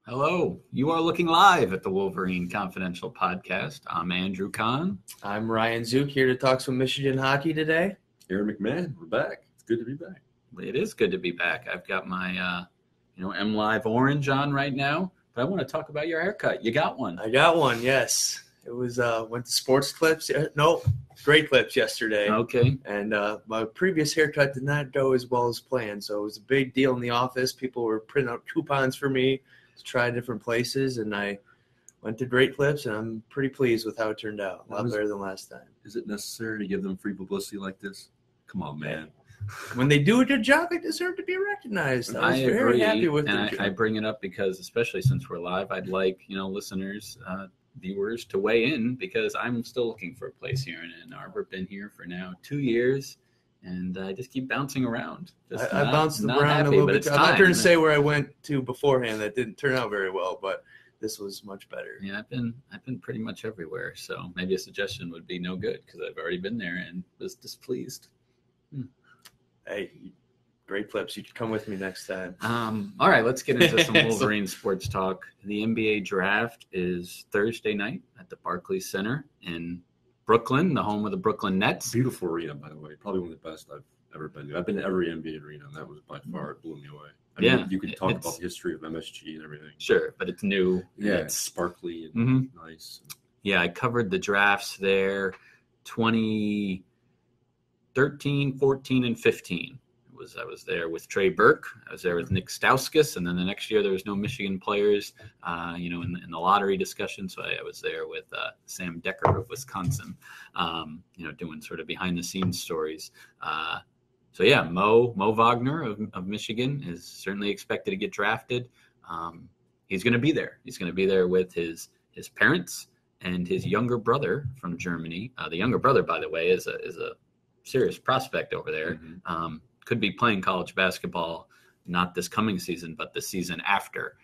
Hello, you are looking live at the Wolverine Confidential Podcast. I'm Andrew Kahn. I'm Ryan Zook, here to talk some Michigan hockey today. Aaron McMahon, we're back. It's good to be back. It is good to be back. I've got my, MLive orange on right now, but I want to talk about your haircut. You got one. I got one, yes. It was, went to Sports Clips. No, Great Clips yesterday. Okay. And my previous haircut did not go as well as planned, so it was a big deal in the office. People were printing out coupons for me to try different places, and I went to Great Clips, and I'm pretty pleased with how it turned out. A lot better than last time. Is it necessary to give them free publicity like this? Come on, man. When they do a good job, they deserve to be recognized. I was very happy with it. I bring it up because, especially since we're live, I'd like, listeners, viewers to weigh in, because I'm still looking for a place here in Ann Arbor. Been here for now 2 years, and I just keep bouncing around. I bounced around a little bit. I'm not going to say where I went to beforehand. That didn't turn out very well, but this was much better. Yeah, I've been pretty much everywhere. So maybe a suggestion would be no good, because I've already been there and was displeased. Hey, Great Clips. You can come with me next time. All right, let's get into some Wolverine sports talk. The NBA Draft is Thursday night at the Barclays Center in Brooklyn, the home of the Brooklyn Nets. Beautiful arena, by the way. Probably one of the best I've ever been to. I've been to every NBA arena, and that was by far, it blew me away. I mean, you could talk about the history of MSG and everything. Sure, but it's new. Yeah, it's sparkly and nice. Yeah, I covered the drafts there 2013, 14, and 15. I was there with Trey Burke. I was there with Nick Stauskas, and then the next year there was no Michigan players, in the lottery discussion. So I was there with Sam Decker of Wisconsin, doing sort of behind the scenes stories. Mo Wagner of Michigan is certainly expected to get drafted. He's going to be there. He's going to be there with his parents and his younger brother from Germany. The younger brother, by the way, is a serious prospect over there. Mm-hmm. Could be playing college basketball, not this coming season, but the season after,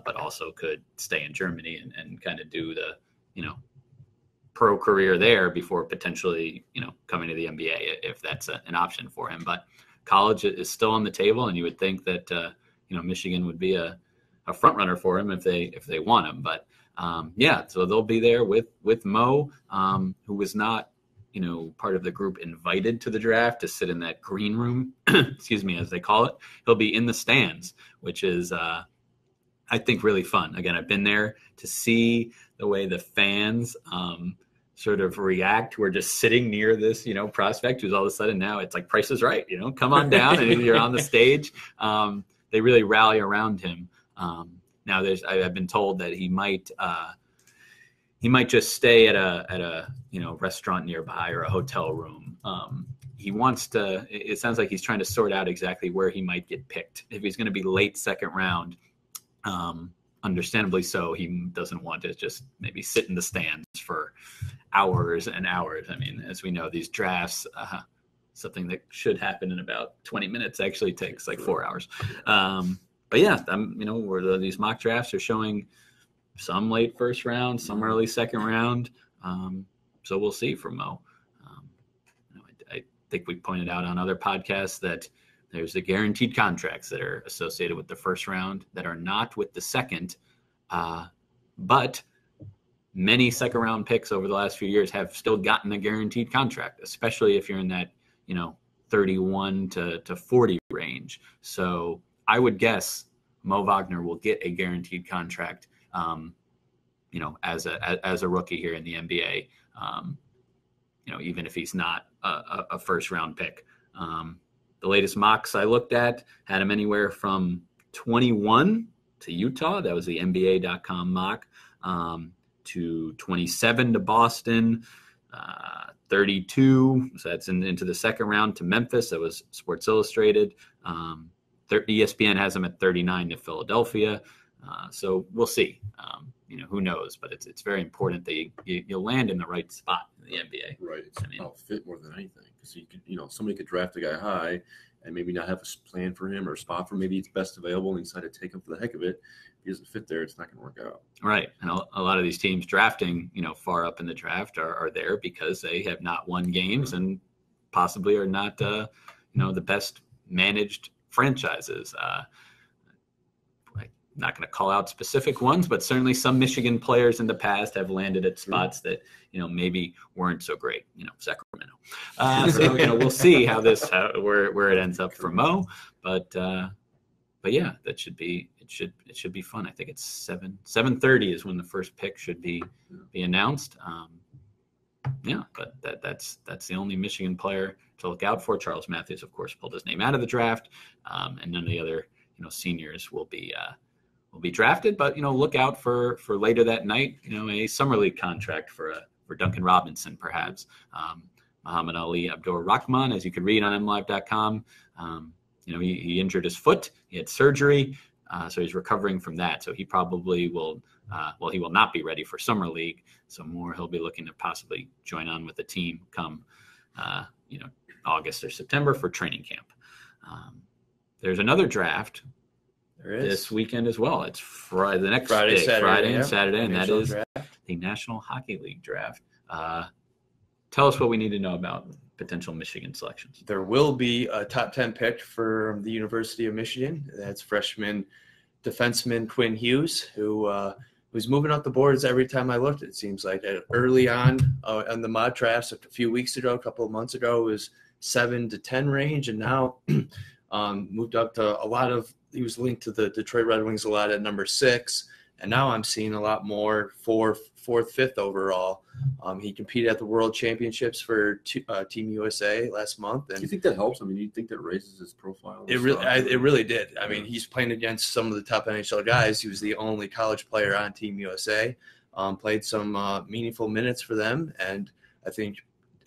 but also could stay in Germany and kind of do the, pro career there before potentially, coming to the NBA if that's an option for him. But college is still on the table, and you would think that, Michigan would be a front runner for him if they want him. But so they'll be there with Mo, who was not, part of the group invited to the draft to sit in that green room, excuse me, as they call it. He'll be in the stands, which is, I think, really fun. Again, I've been there to see the way the fans sort of react. We're just sitting near this, prospect who's all of a sudden now it's like Price is Right, come on down and you're on the stage. They really rally around him. Now I've been told that he might just stay at a restaurant nearby or a hotel room. He wants to. It sounds like he's trying to sort out exactly where he might get picked. If he's going to be late second round, understandably so, he doesn't want to just maybe sit in the stands for hours and hours. I mean, as we know, these drafts, something that should happen in about 20 minutes actually takes like 4 hours. Where these mock drafts are showing some late first round, some early second round. So we'll see from Mo. I think we pointed out on other podcasts that there's the guaranteed contracts that are associated with the first round that are not with the second. But many second round picks over the last few years have still gotten a guaranteed contract, especially if you're in that, 31 to 40 range. So I would guess Mo Wagner will get a guaranteed contract as a rookie here in the NBA, even if he's not a first round pick. The latest mocks I looked at had him anywhere from 21 to Utah. That was the NBA.com mock, to 27 to Boston, 32. So that's into the second round to Memphis. That was Sports Illustrated. ESPN has him at 39 to Philadelphia. So we'll see. Who knows? But it's very important that you land in the right spot in the NBA. Right. It's about fit more than anything. Because you could, somebody could draft a guy high and maybe not have a plan for him or a spot for him. Maybe it's best available and decide to take him for the heck of it. If he doesn't fit there, it's not going to work out. Right. And a lot of these teams drafting, far up in the draft are there because they have not won games and possibly are not, the best managed franchises. not going to call out specific ones, but certainly some Michigan players in the past have landed at spots that, maybe weren't so great, Sacramento. So, we'll see how where it ends up for Mo, but yeah, that should be, it should be fun. I think it's 7:30 is when the first pick should be announced. Yeah, but that's the only Michigan player to look out for. Charles Matthews, of course, pulled his name out of the draft, and none of the other, seniors will be drafted. But look out for later that night, a summer league contract for Duncan Robinson, perhaps. Muhammad Ali Abdur-Rahman, as you could read on MLive.com. He injured his foot. He had surgery, so he's recovering from that. So he probably will. He will not be ready for summer league. So he'll be looking to possibly join on with the team come, August or September for training camp. There's another draft this weekend as well. It's Friday, the next Friday, day, Saturday, Friday and Saturday, and that is draft. The National Hockey League draft. Tell us what we need to know about potential Michigan selections. There will be a top 10 pick for the University of Michigan. That's freshman defenseman Quinn Hughes, who was moving up the boards every time I looked. It seems like early on the mock drafts a couple of months ago, it was 7 to 10 range, and now moved up to he was linked to the Detroit Red Wings a lot at number 6, and now I'm seeing a lot more 4th, 5th overall. He competed at the World Championships for Team USA last month. And do you think that helps? I mean, do you think that raises his profile? It really did. I mean, he's playing against some of the top NHL guys. He was the only college player on Team USA, played some meaningful minutes for them, and I think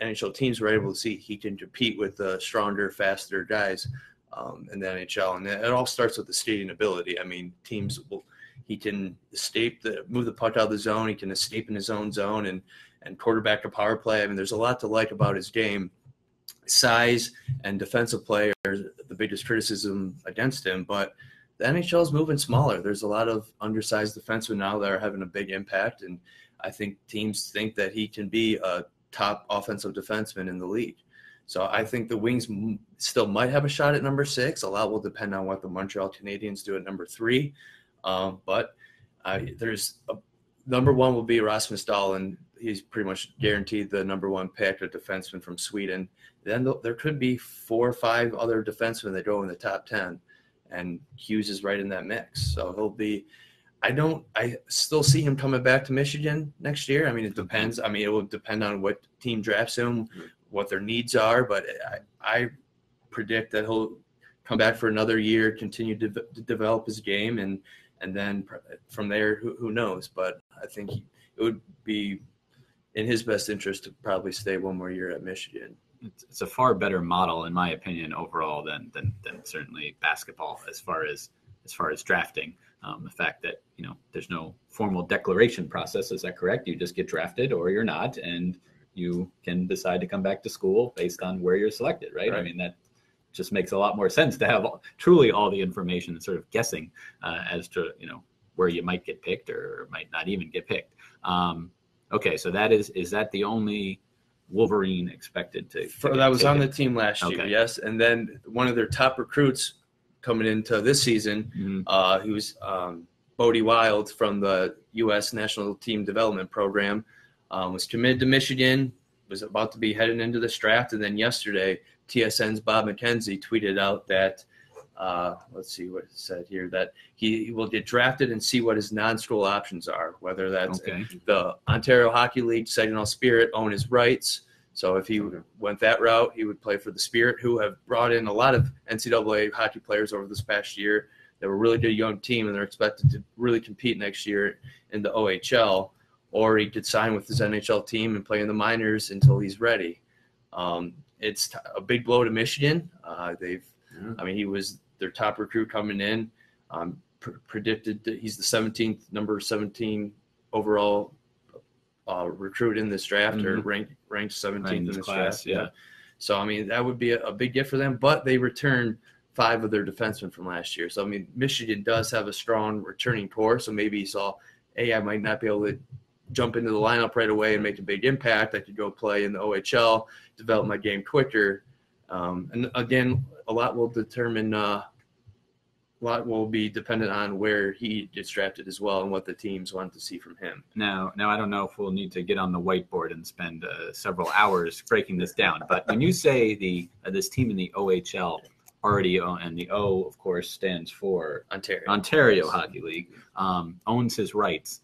NHL teams were able to see he can compete with the stronger, faster guys in the NHL. And it all starts with the skating ability. I mean, he can move the puck out of the zone. He can escape in his own zone and quarterback a power play. I mean, there's a lot to like about his game. Size and defensive play are the biggest criticism against him, but the NHL is moving smaller. There's a lot of undersized defensemen now that are having a big impact, and I think teams think that he can be a top offensive defenseman in the league. So I think the Wings still might have a shot at number 6. A lot will depend on what the Montreal Canadiens do at number 3. But there's number 1 will be Rasmus Dahlin. He's pretty much guaranteed the number 1 pick, a defenseman from Sweden. Then there could be 4 or 5 other defensemen that go in the top 10, and Hughes is right in that mix. So he'll be. I still see him coming back to Michigan next year. I mean, it depends. I mean, it will depend on what team drafts him, what their needs are. But I predict that he'll come back for another year, continue to develop his game, and then from there, who knows? But I think it would be in his best interest to probably stay one more year at Michigan. It's a far better model, in my opinion, overall than certainly basketball as far as drafting. The fact that there's no formal declaration process, is that correct? You just get drafted or you're not, and you can decide to come back to school based on where you're selected, right? I mean, that just makes a lot more sense to have truly all the information and sort of guessing as to where you might get picked or might not even get picked. Okay, so is that the only Wolverine expected to that was on the team last year? Yes, and then one of their top recruits coming into this season, he was Bodie Wild from the U.S. National Team Development Program, was committed to Michigan, was about to be headed into this draft, and then yesterday TSN's Bob McKenzie tweeted out that, let's see what it said here, that he will get drafted and see what his non-school options are, whether that's the Ontario Hockey League, Saginaw Spirit own his rights. So if he went that route, he would play for the Spirit, who have brought in a lot of NCAA hockey players over this past year. They were a really good young team, and they're expected to really compete next year in the OHL. Or he could sign with his NHL team and play in the minors until he's ready. It's a big blow to Michigan. He was their top recruit coming in. Predicted that he's the number 17 overall recruit in this draft, or ranked 17th in this class. Yeah. So, I mean, that would be a big gift for them. But they returned 5 of their defensemen from last year. So, I mean, Michigan does have a strong returning core. So maybe he saw, hey, I might not be able to jump into the lineup right away and make a big impact. I could go play in the OHL, develop my game quicker. And again, a lot will determine lot will be dependent on where he gets drafted as well and what the teams want to see from him. Now I don't know if we'll need to get on the whiteboard and spend several hours breaking this down. But when you say this team in the OHL already own, and the O, of course, stands for Ontario Hockey League, owns his rights.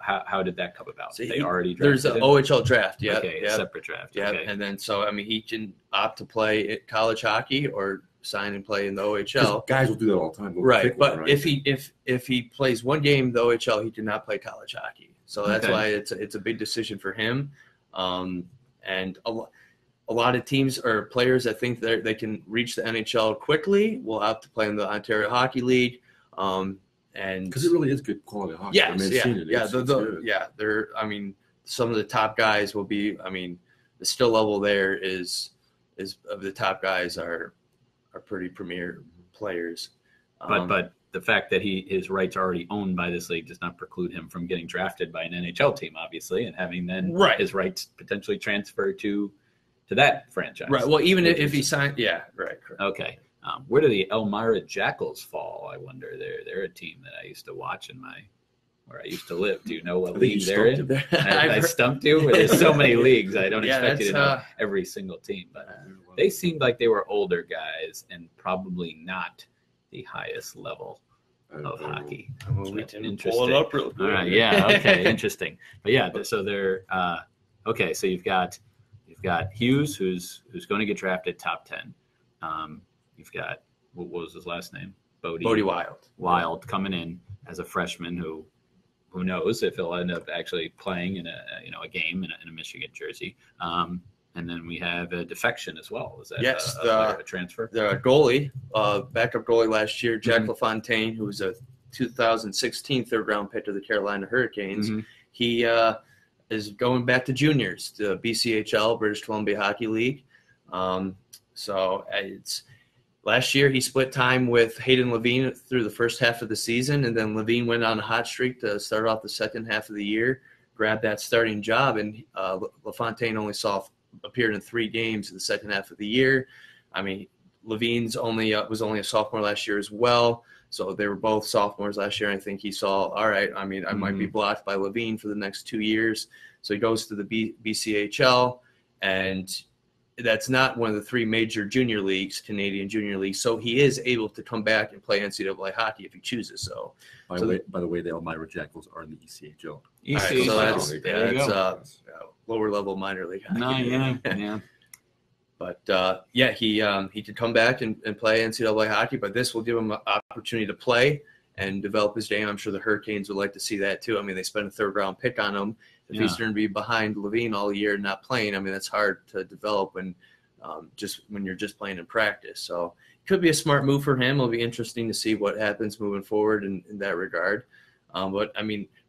How did that come about? So they already drafted there's an him? OHL draft. Yeah. Okay, a separate draft. Yeah. Okay. And then he can opt to play college hockey or sign and play in the OHL. Guys will do that all the time. Right. But if he plays one game in the OHL, he cannot play college hockey. So that's why it's a big decision for him. And a lot of teams or players that think they can reach the NHL quickly will opt to play in the Ontario Hockey League. And because it really is good quality hockey. Yes, They're some of the top guys will be. The skill level there is of the top guys are pretty premier players. But the fact that his rights are already owned by this league does not preclude him from getting drafted by an NHL team, obviously, and having then his rights potentially transfer to that franchise. Right. Well, even if he signed, right. Correct. Okay. Where do the Elmira Jackals fall? I wonder. They're a team that I used to watch where I used to live. Do you know what league they're in? I stumped you, but there's so many leagues. I don't expect you to know every single team. But they seemed like they were older guys and probably not the highest level of hockey. We can pull it up real quick. All right. Yeah. Okay. Interesting. But yeah. So they're okay. So you've got Hughes, who's going to get drafted top 10. You've got, what was his last name? Bodie Wild. Wild coming in as a freshman who knows if he'll end up actually playing in a game in a Michigan jersey. And then we have a defection as well. Is that a transfer? The goalie, backup goalie last year, Jack LaFontaine, who was a 2016 third-round pick of the Carolina Hurricanes. Mm-hmm. He is going back to juniors, the BCHL, British Columbia Hockey League. Last year, he split time with Hayden Levine through the first half of the season, and then Levine went on a hot streak to start off the second half of the year, grabbed that starting job, and LaFontaine only appeared in 3 games in the second half of the year. Levine's was only a sophomore last year as well, so they were both sophomores last year. I think he saw, all right, I might be blocked by Levine for the next 2 years, so he goes to the BCHL, and that's not one of the 3 major junior leagues, Canadian junior leagues. So he is able to come back and play NCAA hockey if he chooses. So, by the way, the Elmira Jackals are in the ECHL. ECHL. That's lower level minor league hockey. Yeah. But he could come back and play NCAA hockey. But this will give him an opportunity to play and develop his game. I'm sure the Hurricanes would like to see that too. They spent a third-round pick on him. If he's going to be behind Levine all year and not playing, that's hard to develop when you're just playing in practice. So it could be a smart move for him. It'll be interesting to see what happens moving forward in that regard. But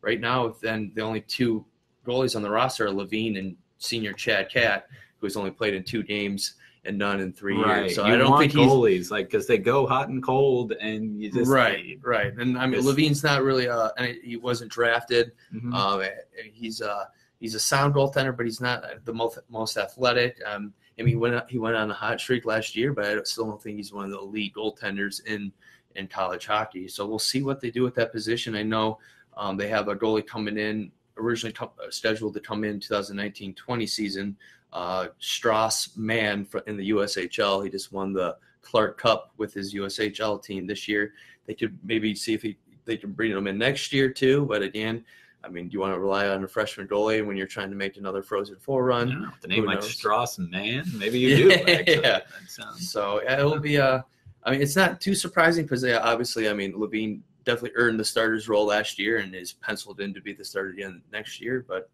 right now, then the only 2 goalies on the roster are Levine and senior Chad Catt, who's only played in 2 games and none in 3 years. So I don't think goalies because they go hot and cold, and you just right. And Levine's not really he wasn't drafted. Mm-hmm. He's a sound goaltender, but he's not the most athletic. He went on a hot streak last year, but I still don't think he's one of the elite goaltenders in college hockey. So we'll see what they do with that position. I know they have a goalie coming in originally scheduled to come in 2019-20 season. Strauss Mann in the USHL. He just won the Clark Cup with his USHL team this year. They could maybe see if they can bring him in next year too. But again, do you want to rely on a freshman goalie when you're trying to make another Frozen 4 run? No, the name like Strauss Mann, maybe you do. Actually. Yeah. So it'll be it's not too surprising because obviously, Levine definitely earned the starter's role last year and is penciled in to be the starter again next year. But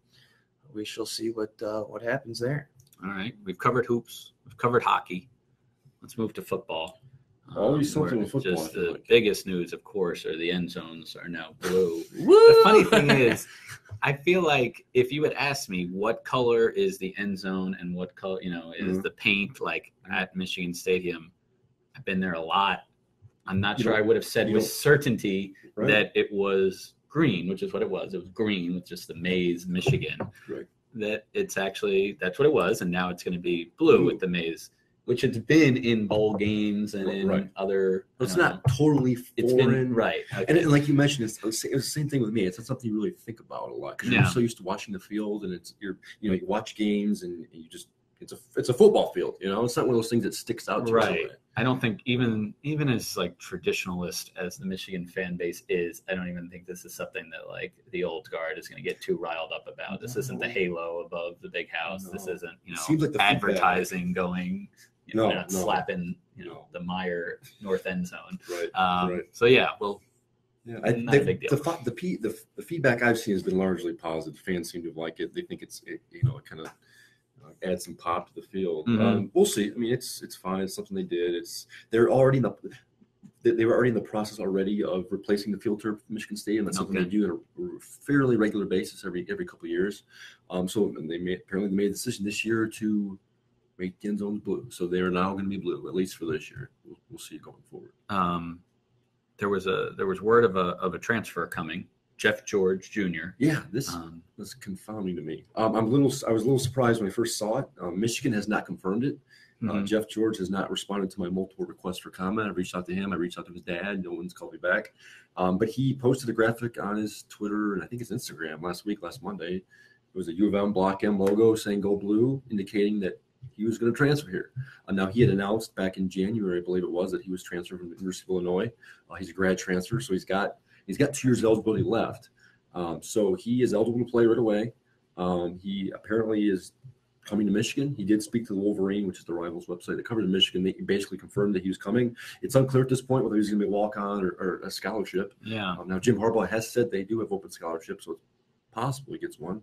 we shall see what happens there. All right. We've covered hoops. We've covered hockey. Let's move to football. Always something with football. Just the biggest news, of course, are the end zones are now blue. The funny thing is, I feel like if you had asked me what color is the end zone and what color, is the paint like at Michigan Stadium, I've been there a lot. I'm not sure I would have said with certainty that it was green, which is what it was. It was green with just the maize, Michigan. Right. That it's actually, that's what it was. And now it's going to be blue with the maize which it's been in bowl games and in Right. other. It's not totally foreign. It's been right. Okay. And like you mentioned, it was the same thing with me. It's not something you really think about a lot because you're so used to watching the field, and you watch games and you just it's a football field. It's not one of those things that sticks out to you. Right. I don't think even as like traditionalist as the Michigan fan base is, I don't even think this is something that like the old guard is going to get too riled up about. This isn't the halo above the big house. This isn't seems like the advertising going. We're not no. slapping the Meyer north end zone. Right. Right. So yeah, well. Yeah, not a big deal. The feedback I've seen has been largely positive. Fans seem to like it. They think it kind of adds some pop to the field. Mm-hmm. We'll see. I mean, it's fine. It's something they did. They were already in the process already of replacing the field turf at Michigan Stadium. That's something they do on a fairly regular basis every couple of years. So they made the decision this year to make the end zones blue. So they are now going to be blue, at least for this year. We'll see going forward. There was word of a transfer coming, Jeff George Jr. Yeah, this was confounding to me. I was a little surprised when I first saw it. Michigan has not confirmed it. Mm-hmm. Jeff George has not responded to my multiple requests for comment. I reached out to him. I reached out to his dad. No one's called me back. But he posted a graphic on his Twitter and I think his Instagram last Monday. It was a U of M Block M logo saying "Go Blue," indicating that he was going to transfer here. Now, he had announced back in January, I believe it was, that he was transferred from the University of Illinois. He's a grad transfer, so he's got 2 years of eligibility left. So he is eligible to play right away. He apparently is coming to Michigan. He did speak to the Wolverine, which is the Rivals website that covers Michigan. They basically confirmed that he was coming. It's unclear at this point whether he's going to be a walk-on or a scholarship. Yeah. Now, Jim Harbaugh has said they do have open scholarships, so it's possible he gets one.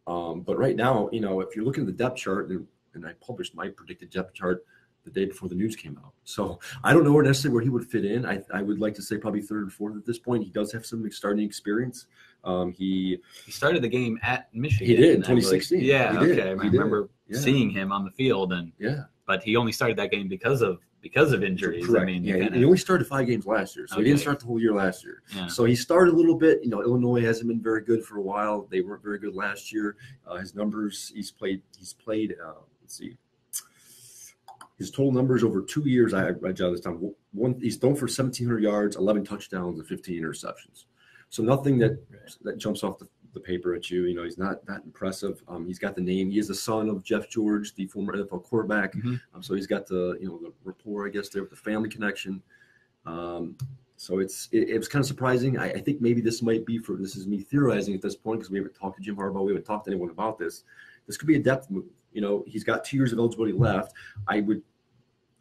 But right now, if you're looking at the depth chart, and I published my predicted depth chart the day before the news came out. So I don't know necessarily where he would fit in. I would like to say probably third and fourth at this point. He does have some starting experience. He started the game at Michigan. He did in 2016. Yeah, okay. I remember seeing him on the field, but he only started that game because of injuries. Correct. I mean, he only started 5 games last year, so he didn't start the whole year last year. Yeah. So he started a little bit. Illinois hasn't been very good for a while. They weren't very good last year. His numbers, he's played. Let's see. His total numbers over 2 years, I jotted this down. He's thrown for 1,700 yards, 11 touchdowns, and 15 interceptions. So nothing that jumps off the paper at you. He's not that impressive. He's got the name. He is the son of Jeff George, the former NFL quarterback. Mm-hmm. So he's got the rapport, I guess, there with the family connection. So it was kind of surprising. I think maybe this is me theorizing at this point because we haven't talked to Jim Harbaugh. We haven't talked to anyone about this. This could be a depth move. He's got 2 years of eligibility left. I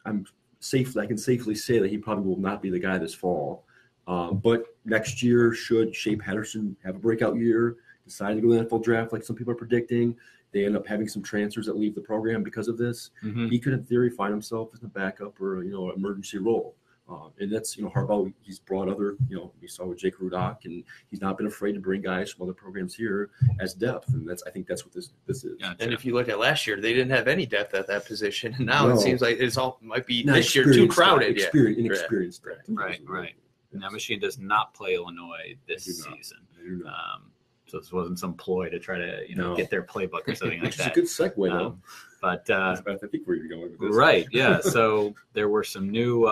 can safely say that he probably will not be the guy this fall. But next year, should Shea Patterson have a breakout year, decide to go to the NFL draft like some people are predicting, they end up having some transfers that leave the program because of this, he could in theory find himself in a backup or emergency role. And that's Harbaugh. He's brought other we saw with Jake Rudock, and he's not been afraid to bring guys from other programs here as depth. And I think that's what this is. Gotcha. And if you look at last year, they didn't have any depth at that position. And now it seems like might be this year too crowded. Inexperienced. Right. Now Michigan does not play Illinois this season. So this wasn't some ploy to try to get their playbook or something like that. It's a good segue though. But I think where you're going with this. Right. Yeah. So there were some new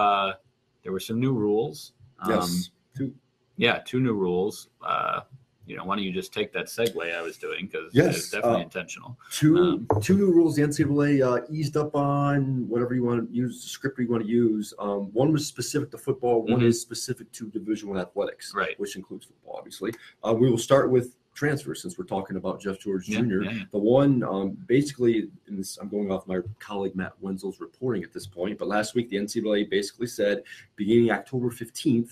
rules. Yes. 2 new rules. Why don't you just take that segue I was doing because it's definitely intentional. Two new rules the NCAA eased up on, whatever you want to use, the script you want to use. One was specific to football. One is specific to Division I athletics, right, which includes football, obviously. We will start with transfer since we're talking about Jeff George Jr. The one, basically, I'm going off my colleague Matt Wenzel's reporting at this point, but last week the NCAA basically said, beginning October 15th,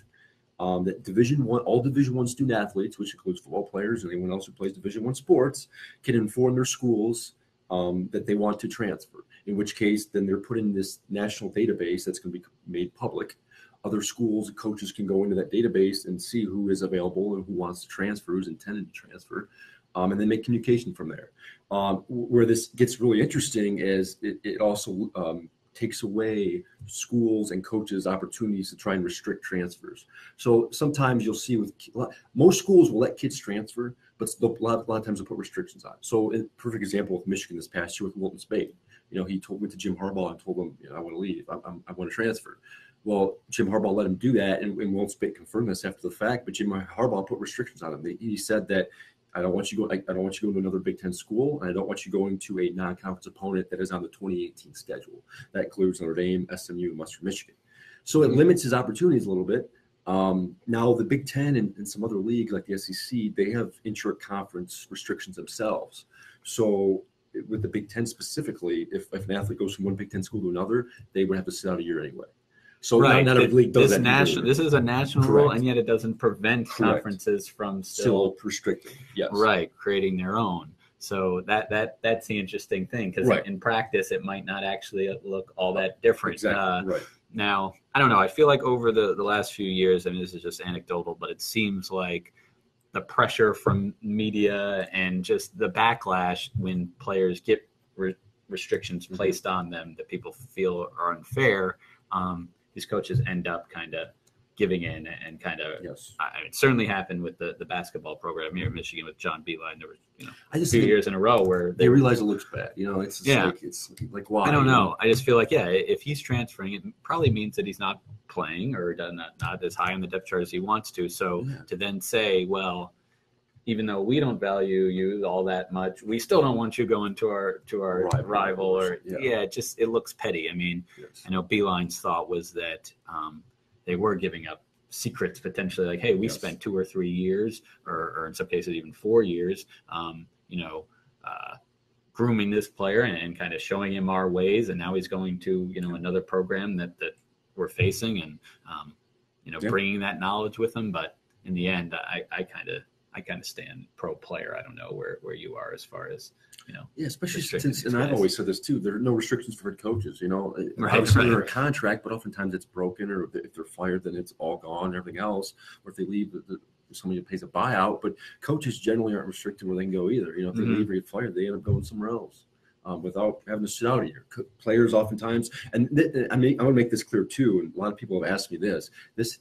that all Division I student athletes, which includes football players and anyone else who plays Division I sports, can inform their schools that they want to transfer. In which case, then they're put in this national database that's going to be made public. Other schools and coaches can go into that database and see who is available and who wants to transfer, who's intended to transfer, and then make communication from there. Where this gets really interesting is it also takes away schools and coaches' opportunities to try and restrict transfers. So sometimes you'll see most schools will let kids transfer, but a lot of times they'll put restrictions on it. So a perfect example with Michigan this past year with Wilton Speight. He went to Jim Harbaugh and told him, I want to leave. I want to transfer. Well, Jim Harbaugh let him do that, and Walt Spick confirmed this after the fact. But Jim Harbaugh put restrictions on him. He said that I don't want you going to another Big Ten school, and I don't want you going to a non-conference opponent that is on the 2018 schedule. That includes Notre Dame, SMU, and Western Michigan. So it limits his opportunities a little bit. Now the Big Ten and some other leagues like the SEC, they have intra-conference restrictions themselves. So with the Big Ten specifically, if an athlete goes from one Big Ten school to another, they would have to sit out a year anyway. So right. not every league does that. This is a national rule, and yet it doesn't prevent conferences from still restricting. Yes. Right, creating their own. So that's the interesting thing, because in practice it might not actually look all that different. Exactly. Right. Now, I don't know. I feel like over the last few years, and this is just anecdotal, but it seems like the pressure from media and just the backlash when players get restrictions placed on them that people feel are unfair, these coaches end up kind of giving in and kind of. Yes. It certainly happened with the basketball program here in Michigan with John Beeline. There was a few years in a row where they realize it looks bad. It's just it's like why? I don't know. I just feel like if he's transferring, it probably means that he's not playing or not as high on the depth chart as he wants to. So to then say, well, even though we don't value you all that much, we still don't want you going to our rival. Or it looks petty. I mean, I know Beeline's thought was that they were giving up secrets potentially, like, hey, we spent 2 or 3 years, or in some cases even 4 years, grooming this player and kind of showing him our ways, and now he's going to another program that we're facing, and bringing that knowledge with him. But in the end, I kind of stand pro player. I don't know where you are as far as, especially since, and I've always said this too, there are no restrictions for head coaches, Right, obviously they're a contract, but oftentimes it's broken, or if they're fired, then it's all gone and everything else, or if they leave, somebody pays a buyout. But coaches generally aren't restricted where they can go either. If they leave or get fired, they end up going somewhere else. Without having to sit out a year. Players oftentimes, and I want to make this clear too, and a lot of people have asked me this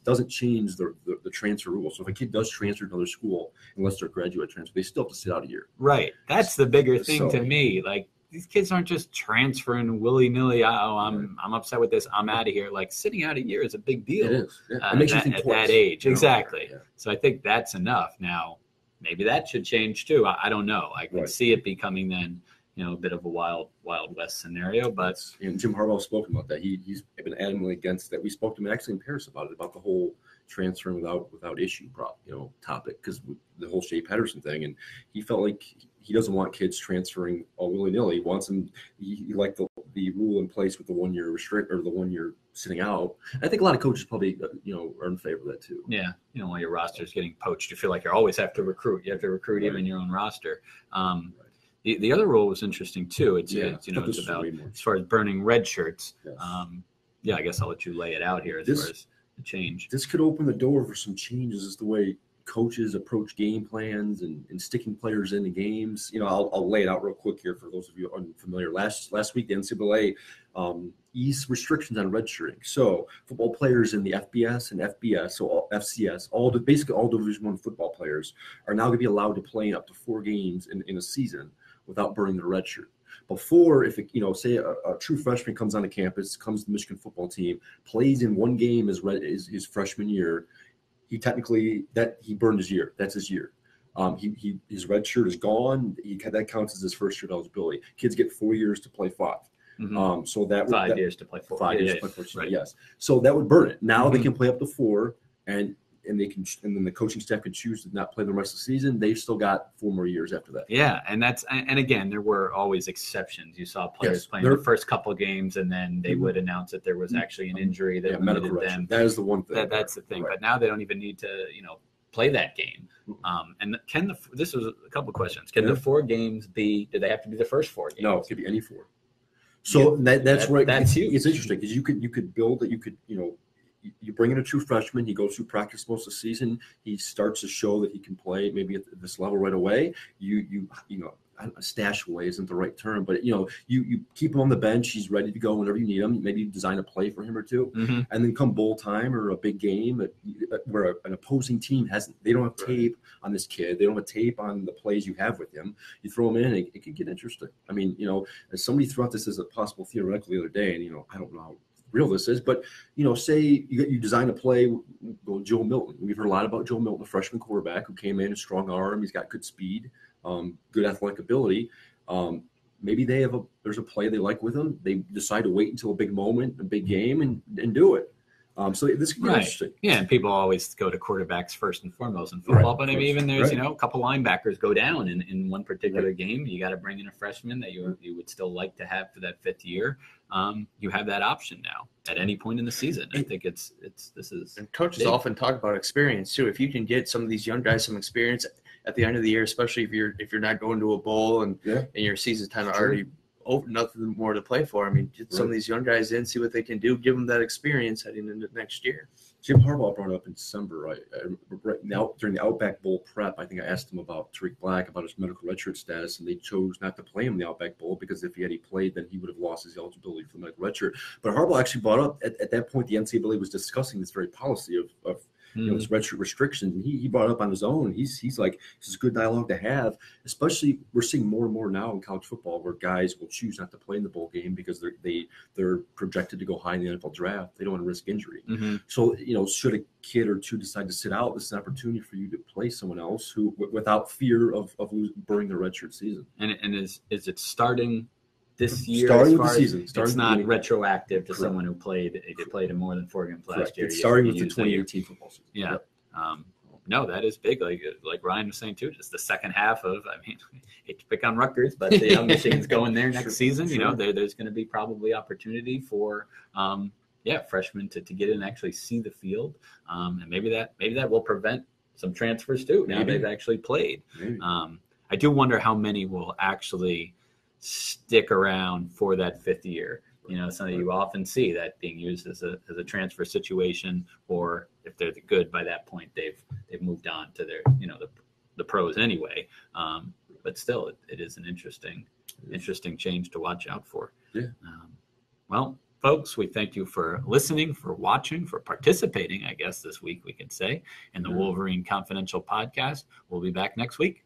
doesn't change the transfer rule. So if a kid does transfer to another school, unless they're a graduate transfer, they still have to sit out a year. Right. That's the bigger thing to me. Like, these kids aren't just transferring willy-nilly. I'm upset with this, I'm out of here. Like, sitting out a year is a big deal. It is. It makes you think at twice. that age. Exactly. Yeah. So I think that's enough. Now, maybe that should change too. I don't know. I can see it becoming then a bit of a wild west scenario. But Jim Harbaugh spoke about that. He's been adamantly against that. We spoke to him actually in Paris about the whole transferring without issue topic, because the whole Shea Patterson thing, and he felt like he doesn't want kids transferring all willy-nilly. He wants them. He liked the rule in place with the 1 year restrict, or the 1 year sitting out. And I think a lot of coaches probably are in favor of that too. Yeah, while your roster is getting poached, you feel like you always have to recruit. You have to recruit even your own roster. The other rule was interesting too. It's it's about as far as burning red shirts. Yes. I guess I'll let you lay it out here far as the change. This could open the door for some changes as the way coaches approach game plans and sticking players into games. I'll lay it out real quick here for those of you unfamiliar. Last week, the NCAA eased restrictions on redshirting. So football players in the FBS and FBS, so FCS, basically all Division I football players are now going to be allowed to play up to 4 games in a season without burning their red shirt. Before, if say a true freshman comes onto campus, comes to the Michigan football team, plays in 1 game his freshman year, he burned his year. That's his year. His red shirt is gone. That counts as his first year eligibility. Kids get 4 years to play 5. Mm-hmm. So that 5 years to play 4. 5 years to play 4. Right. Yes. So that would burn it. Now they can play up to 4, and they can, and then the coaching staff can choose to not play the rest of the season. They've still got 4 more years after that. Yeah, and again, there were always exceptions. You saw players playing the first couple games, and then they would announce that there was actually an injury that limited them. That is the one thing. That's the thing. Right. But now they don't even need to, play that game. And this was a couple of questions. Can the 4 games do they have to be the first 4 games? No, it could be any 4. So that's right. That's huge. It's interesting because you could build that. You bring in a true freshman. He goes through practice most of the season. He starts to show that he can play maybe at this level right away. You stash away isn't the right term, but you keep him on the bench. He's ready to go whenever you need him. Maybe you design a play for him or two, and then come bowl time or a big game where an opposing team they don't have tape on this kid. They don't have tape on the plays you have with him. You throw him in, and it can get interesting. I mean, as somebody threw out this as a possible theoretical the other day, and I don't know how real this is, but say you design a play with Joe Milton. We've heard a lot about Joe Milton, a freshman quarterback who came in, a strong arm. He's got good speed, good athletic ability. Maybe there's a play they like with him. They decide to wait until a big moment, a big game, and do it. So this could be interesting. Yeah, and people always go to quarterbacks first and foremost in football. But I mean, even there's a couple linebackers go down in one particular game. You got to bring in a freshman that you would still like to have for that fifth year. You have that option now at any point in the season. I think this is. And coaches often talk about experience too. If you can get some of these young guys some experience at the end of the year, especially if you're not going to a bowl and your season's kind of already over, nothing more to play for. I mean, get some of these young guys in, see what they can do, give them that experience heading into next year. Jim Harbaugh brought up in December, right now during the Outback Bowl prep. I think I asked him about Tariq Black, about his medical redshirt status, and they chose not to play him in the Outback Bowl because if he played, then he would have lost his eligibility for the medical redshirt. But Harbaugh actually brought up at that point the NCAA was discussing this very policy of his redshirt restrictions, and he brought it up on his own. He's like, this is good dialogue to have, especially we're seeing more and more now in college football where guys will choose not to play in the bowl game because they're projected to go high in the NFL draft. They don't want to risk injury. So, should a kid or two decide to sit out, this is an opportunity for you to play someone else who without fear of burning their redshirt season. And is it starting this year? Starting with the season. It's not retroactive to someone who played in more than 4 games last year. It's starting with the 2018 football season. Yeah. No, that is big. Like Ryan was saying too, just the second half of, I mean, I hate to pick on Rutgers, but Michigan's going there next season. There's going to be probably opportunity for freshmen to get in and actually see the field. And maybe that will prevent some transfers too. Now they've actually played. I do wonder how many will actually stick around for that fifth year. Something you often see that being used as a transfer situation, or if they're good by that point, they've moved on to their the pros anyway. But still, it is an interesting change to watch out for. Well, folks, we thank you for listening, for watching, for participating. I guess this week we could say in the Wolverine Confidential podcast. We'll be back next week.